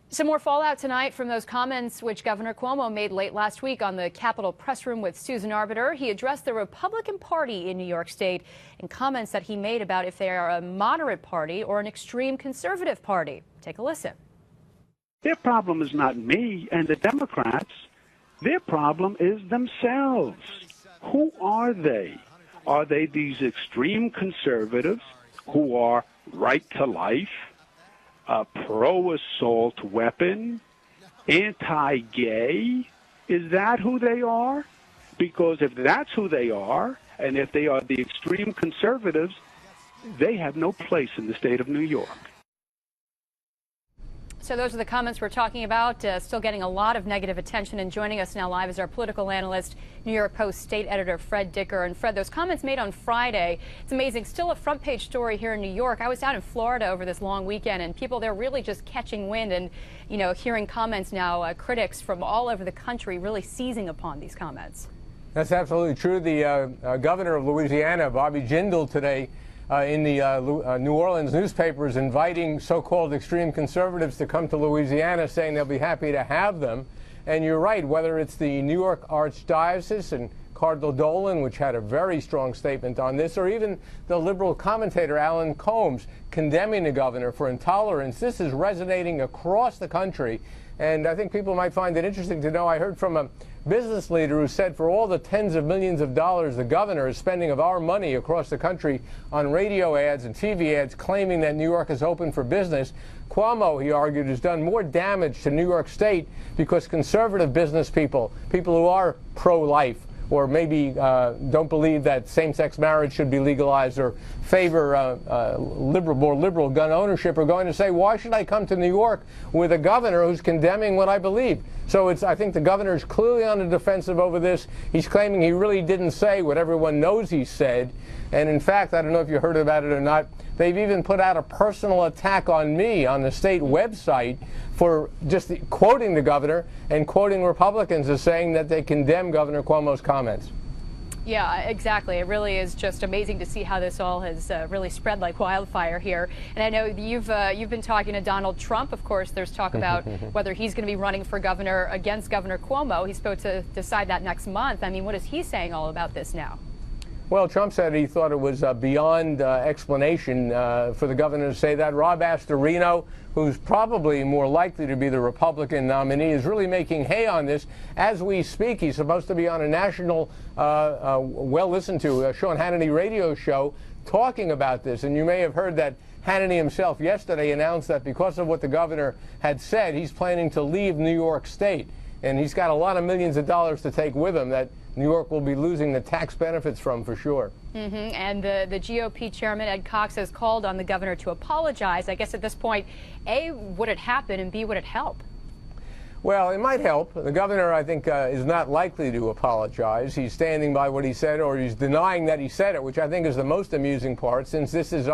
Some more fallout tonight from those comments which Governor Cuomo made late last week on the Capitol press room with Susan Arbiter. He addressed the Republican Party in New York State in comments that he made about if they are a moderate party or an extreme conservative party. Take a listen. Their problem is not me and the Democrats. Their problem is themselves. Who are they? Are they these extreme conservatives who are right to life, pro-assault weapon, anti-gay? Is that who they are? Because if that's who they are, and if they are the extreme conservatives, they have no place in the state of New York. So those are the comments we're talking about, still getting a lot of negative attention. And joining us now live is our political analyst, New York Post state editor Fred Dicker. And Fred, those comments made on Friday, it's amazing. Still a front page story here in New York. I was out in Florida over this long weekend, and people there really just catching wind and, you know, hearing comments now, critics from all over the country really seizing upon these comments. That's absolutely true. The governor of Louisiana, Bobby Jindal, today in the New Orleans newspapers inviting so-called extreme conservatives to come to Louisiana, saying they'll be happy to have them. And you're right, whether it's the New York Archdiocese and Cardinal Dolan, which had a very strong statement on this, or even the liberal commentator Alan Combs condemning the governor for intolerance, this is resonating across the country. And I think people might find it interesting to know, I heard from a business leader who said for all the tens of millions of dollars the governor is spending of our money across the country on radio ads and TV ads claiming that New York is open for business, Cuomo, he argued, has done more damage to New York State because conservative business people who are pro-life, or maybe don't believe that same-sex marriage should be legalized or favor more liberal gun ownership, are going to say, why should I come to New York with a governor who's condemning what I believe? So I think the governor is clearly on the defensive over this. He's claiming he really didn't say what everyone knows he said. And in fact, I don't know if you heard about it or not, they've even put out a personal attack on me on the state website for just quoting the governor and quoting Republicans as saying that they condemn Governor Cuomo's comments. Yeah, exactly. It really is just amazing to see how this all has really spread like wildfire here. And I know you've been talking to Donald Trump. Of course, there's talk about whether he's going to be running for governor against Governor Cuomo. He's supposed to decide that next month. I mean, what is he saying all about this now? Well, Trump said he thought it was beyond explanation for the governor to say that. Rob Astorino, who's probably more likely to be the Republican nominee, is really making hay on this. As we speak, he's supposed to be on a national, well-listened-to Sean Hannity radio show talking about this. And you may have heard that Hannity himself yesterday announced that because of what the governor had said, he's planning to leave New York State. And he's got a lot of millions of dollars to take with him that New York will be losing the tax benefits from, for sure. And the GOP chairman, Ed Cox, has called on the governor to apologize. I guess at this point, A, would it happen, and B, would it help? Well, it might help. The governor, I think, is not likely to apologize. He's standing by what he said, or he's denying that he said it, which I think is the most amusing part. Since this is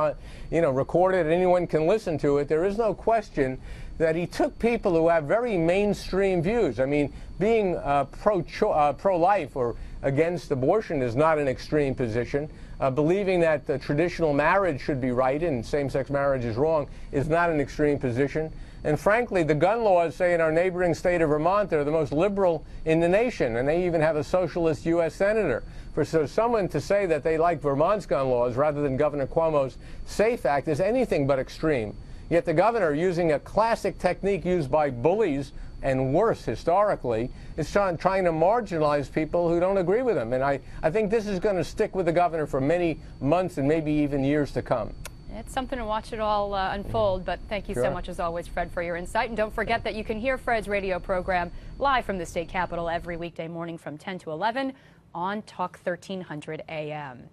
recorded and anyone can listen to it, there is no question that he took people who have very mainstream views. I mean, being pro-life or against abortion is not an extreme position. Believing that traditional marriage should be right and same-sex marriage is wrong is not an extreme position. And frankly, the gun laws, say, in our neighboring state of Vermont, they're the most liberal in the nation, and they even have a socialist U.S. senator. For someone to say that they like Vermont's gun laws rather than Governor Cuomo's SAFE Act is anything but extreme. Yet the governor, using a classic technique used by bullies and worse historically, is trying to marginalize people who don't agree with him. And I think this is going to stick with the governor for many months and maybe even years to come. It's something to watch it all unfold, but thank you so much as always, Fred, for your insight. And don't forget that you can hear Fred's radio program live from the state capitol every weekday morning from 10 to 11 on Talk 1300 AM.